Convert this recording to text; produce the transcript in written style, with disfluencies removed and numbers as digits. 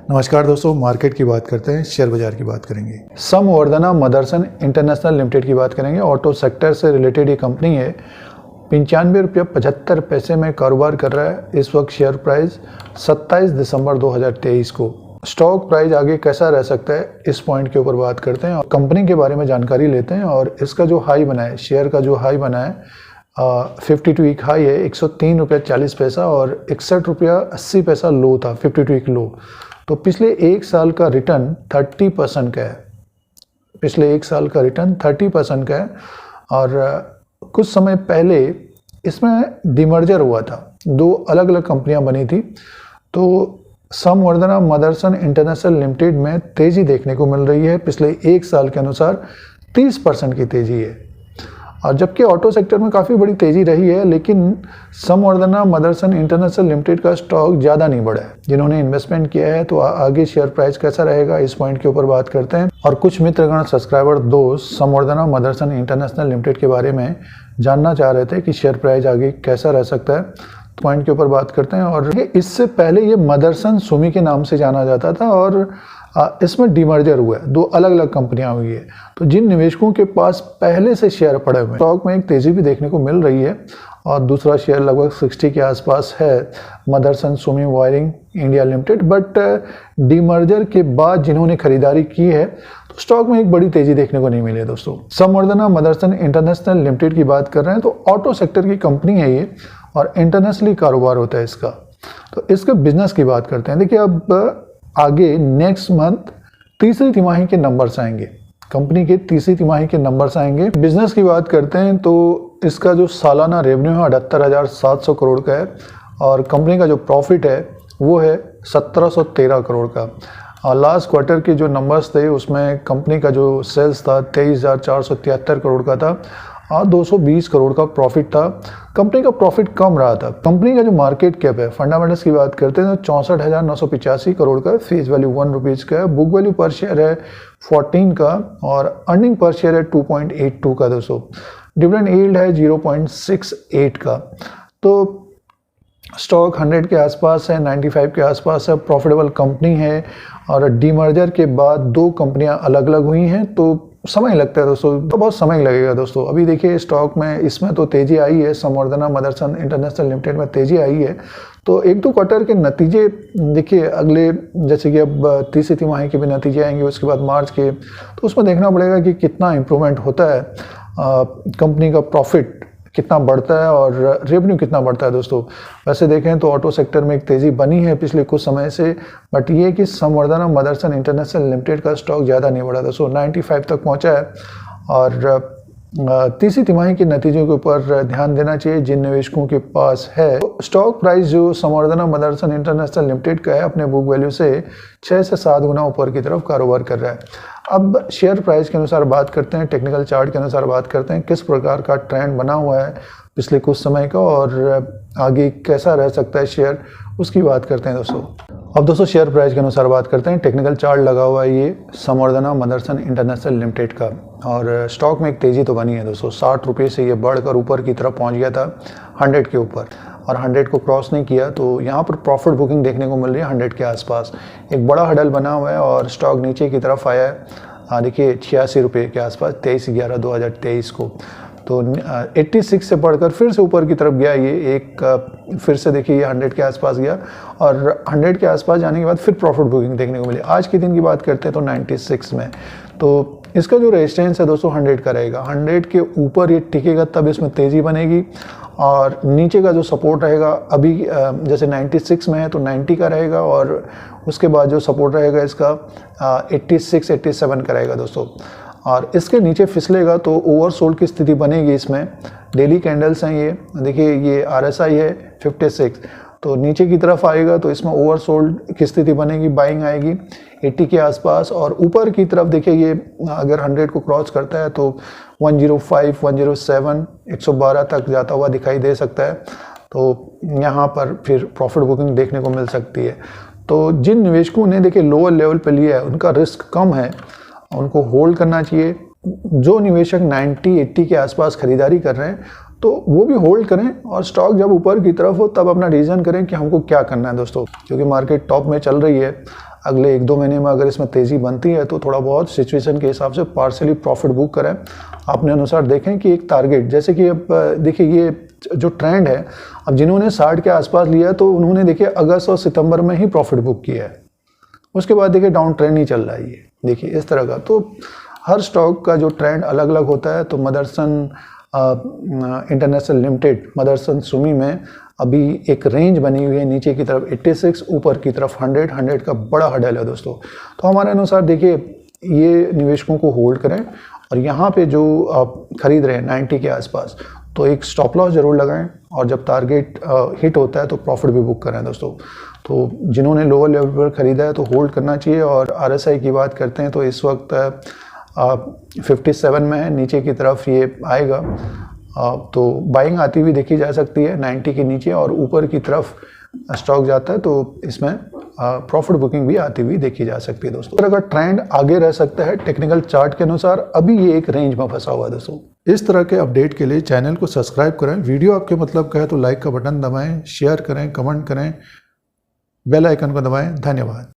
नमस्कार दोस्तों, मार्केट की बात करते हैं, शेयर बाजार की बात करेंगे। समवर्धना मदरसन इंटरनेशनल लिमिटेड की बात करेंगे। ऑटो सेक्टर से रिलेटेड ये कंपनी है। 95 रुपये 75 पैसे में कारोबार कर रहा है इस वक्त। शेयर प्राइस 27 दिसंबर 2023 को। स्टॉक प्राइस आगे कैसा रह सकता है, इस पॉइंट के ऊपर बात करते हैं और कंपनी के बारे में जानकारी लेते हैं। और इसका जो हाई बना है, शेयर का जो हाई बना है 52 वीक हाई है 103 रुपये 40 पैसा और 61 रुपया 80 पैसा लो था, 52 वीक लो। तो पिछले एक साल का रिटर्न 30% का है। पिछले एक साल का रिटर्न 30% का है। और कुछ समय पहले इसमें डिमर्जर हुआ था, दो अलग अलग कंपनियां बनी थी। तो समवर्धना मदरसन इंटरनेशनल लिमिटेड में तेज़ी देखने को मिल रही है। पिछले एक साल के अनुसार 30% की तेज़ी है। और जबकि ऑटो सेक्टर में काफ़ी बड़ी तेज़ी रही है, लेकिन समवर्धना मदरसन इंटरनेशनल लिमिटेड का स्टॉक ज़्यादा नहीं बढ़ा है। जिन्होंने इन्वेस्टमेंट किया है, तो आगे शेयर प्राइस कैसा रहेगा, इस पॉइंट के ऊपर बात करते हैं। और कुछ मित्रगण, सब्सक्राइबर दोस्त समवर्धना मदरसन इंटरनेशनल लिमिटेड के बारे में जानना चाह रहे थे कि शेयर प्राइस आगे कैसा रह सकता है, तो पॉइंट के ऊपर बात करते हैं। और इससे पहले ये मदरसन सुमी के नाम से जाना जाता था और इसमें डिमर्जर हुआ है, दो अलग अलग कंपनियां हुई है। तो जिन निवेशकों के पास पहले से शेयर पड़े हुए हैं, स्टॉक में एक तेज़ी भी देखने को मिल रही है। और दूसरा शेयर लगभग 60 के आसपास है, Motherson Sumi Wiring India Limited. But demerger के बाद जिन्होंने खरीदारी की है, तो स्टॉक में एक बड़ी तेज़ी देखने को नहीं मिली है दोस्तों। समवर्धना मदरसन इंटरनेशनल लिमिटेड की बात कर रहे हैं, तो ऑटो सेक्टर की कंपनी है ये और इंटरनेशनली कारोबार होता है इसका। तो इसके बिजनेस की बात करते हैं। देखिए, अब आगे नेक्स्ट मंथ तीसरी तिमाही के नंबर्स आएंगे, कंपनी के तीसरी तिमाही के नंबर्स आएंगे। बिजनेस की बात करते हैं तो इसका जो सालाना रेवेन्यू है 78,700 करोड़ का है और कंपनी का जो प्रॉफिट है वो है 1713 करोड़ का। और लास्ट क्वार्टर के जो नंबर्स थे उसमें कंपनी का जो सेल्स था 23,473 करोड़ का था और 220 करोड़ का प्रॉफिट था। कंपनी का प्रॉफिट कम रहा था। कंपनी का जो मार्केट कैप है, फंडामेंटल्स की बात करते हैं तो 64,985 करोड़ का, फेस वैल्यू 1 रुपीज़ का है, बुक वैल्यू पर शेयर है 14 का और अर्निंग पर शेयर है 2.82 का दोस्तों। डिविडेंड यील्ड है 0.68 का। तो स्टॉक 100 के आसपास है, 95 के आसपास है। प्रॉफिटेबल कंपनी है और डीमर्जर के बाद दो कंपनियां अलग अलग हुई हैं, तो समय लगता है दोस्तों, तो बहुत समय लगेगा दोस्तों। अभी देखिए स्टॉक में इसमें तो तेज़ी आई है, समवर्धना मदरसन इंटरनेशनल लिमिटेड में तेज़ी आई है। तो एक दो क्वार्टर के नतीजे देखिए अगले, जैसे कि अब तीसरी तिमाही के भी नतीजे आएंगे, उसके बाद मार्च के, तो उसमें देखना पड़ेगा कि कितना इम्प्रूवमेंट होता है, कंपनी का प्रॉफिट कितना बढ़ता है और रेवेन्यू कितना बढ़ता है दोस्तों। वैसे देखें तो ऑटो सेक्टर में एक तेज़ी बनी है पिछले कुछ समय से, बट ये कि समवर्धना मदरसन इंटरनेशनल लिमिटेड का स्टॉक ज़्यादा नहीं बढ़ा दोस्तों, 95 तक पहुंचा है। और तीसरी तिमाही के नतीजों के ऊपर ध्यान देना चाहिए जिन निवेशकों के पास है। तो स्टॉक प्राइस जो समवर्धना मदरसन इंटरनेशनल लिमिटेड का है, अपने बुक वैल्यू से 6 से 7 गुना ऊपर की तरफ कारोबार कर रहा है। अब शेयर प्राइस के अनुसार बात करते हैं, टेक्निकल चार्ट के अनुसार बात करते हैं, किस प्रकार का ट्रेंड बना हुआ है पिछले कुछ समय का और आगे कैसा रह सकता है शेयर, उसकी बात करते हैं दोस्तों। अब दोस्तों शेयर प्राइस के अनुसार बात करते हैं। टेक्निकल चार्ट लगा हुआ है ये समवर्धना मदरसन इंटरनेशनल लिमिटेड का और स्टॉक में एक तेज़ी तो बनी है दोस्तों। 60 रुपये से ये बढ़कर ऊपर की तरफ पहुंच गया था 100 के ऊपर और 100 को क्रॉस नहीं किया। तो यहाँ पर प्रॉफिट बुकिंग देखने को मिल रही है 100 के आसपास। एक बड़ा हडल बना हुआ है और स्टॉक नीचे की तरफ आया है, देखिए 86 रुपये के आसपास 23/11/2023 को। तो 86 से बढ़कर फिर से ऊपर की तरफ गया ये एक, फिर से देखिए ये 100 के आसपास गया और 100 के आसपास जाने के बाद फिर प्रॉफिट बुकिंग देखने को मिली। आज के दिन की बात करते हैं तो 96 में। तो इसका जो रेजिस्टेंस है दोस्तों 100 का रहेगा। 100 के ऊपर ये टिकेगा तब इसमें तेज़ी बनेगी और नीचे का जो सपोर्ट रहेगा अभी जैसे 96 में है तो 90 का रहेगा और उसके बाद जो सपोर्ट रहेगा इसका 86-87 का रहेगा दोस्तों। और इसके नीचे फिसलेगा तो ओवरसोल्ड की स्थिति बनेगी। इसमें डेली कैंडल्स हैं, ये देखिए ये RSI है 56, तो नीचे की तरफ आएगा तो इसमें ओवरसोल्ड की स्थिति बनेगी, बाइंग आएगी 80 के आसपास। और ऊपर की तरफ देखिए ये अगर 100 को क्रॉस करता है तो 105, 107, 112 तक जाता हुआ दिखाई दे सकता है। तो यहाँ पर फिर प्रॉफिट बुकिंग देखने को मिल सकती है। तो जिन निवेशकों ने देखिए लोअर लेवल पर लिया है उनका रिस्क कम है, उनको होल्ड करना चाहिए। जो निवेशक 90-80 के आसपास खरीदारी कर रहे हैं तो वो भी होल्ड करें और स्टॉक जब ऊपर की तरफ हो तब अपना डिसीजन करें कि हमको क्या करना है दोस्तों, क्योंकि मार्केट टॉप में चल रही है। अगले 1-2 महीने में अगर इसमें तेज़ी बनती है तो थोड़ा बहुत सिचुएशन के हिसाब से पार्शियली प्रॉफिट बुक करें। अपने अनुसार देखें कि एक टारगेट, जैसे कि अब देखिए ये जो ट्रेंड है, अब जिन्होंने 60 के आसपास लिया तो उन्होंने देखिए अगस्त और सितंबर में ही प्रॉफिट बुक किया है। उसके बाद देखिए डाउन ट्रेंड ही चल रहा है ये, देखिए इस तरह का। तो हर स्टॉक का जो ट्रेंड अलग अलग होता है। तो मदरसन इंटरनेशनल लिमिटेड, मदरसन सुमी में अभी एक रेंज बनी हुई है, नीचे की तरफ 86, ऊपर की तरफ 100 का बड़ा हडल है दोस्तों। तो हमारे अनुसार देखिए ये निवेशकों को होल्ड करें, और यहाँ पे जो आप खरीद रहे हैं 90 के आसपास, तो एक स्टॉप लॉस जरूर लगाएं, और जब टारगेट हिट होता है तो प्रॉफिट भी बुक करें दोस्तों। तो जिन्होंने लोअर लेवल पर ख़रीदा है तो होल्ड करना चाहिए। और RSI की बात करते हैं तो इस वक्त 57 में है, नीचे की तरफ ये आएगा तो बाइंग आती हुई देखी जा सकती है 90 के नीचे, और ऊपर की तरफ स्टॉक जाता है तो इसमें प्रॉफिट बुकिंग भी आती हुई देखी जा सकती है दोस्तों। अगर ट्रेंड आगे रह सकता है टेक्निकल चार्ट के अनुसार, अभी ये एक रेंज में फंसा हुआ है दोस्तों। इस तरह के अपडेट के लिए चैनल को सब्सक्राइब करें। वीडियो आपके मतलब का है तो लाइक का बटन दबाएं, शेयर करें, कमेंट करें, बेल आइकन को दबाएं। धन्यवाद।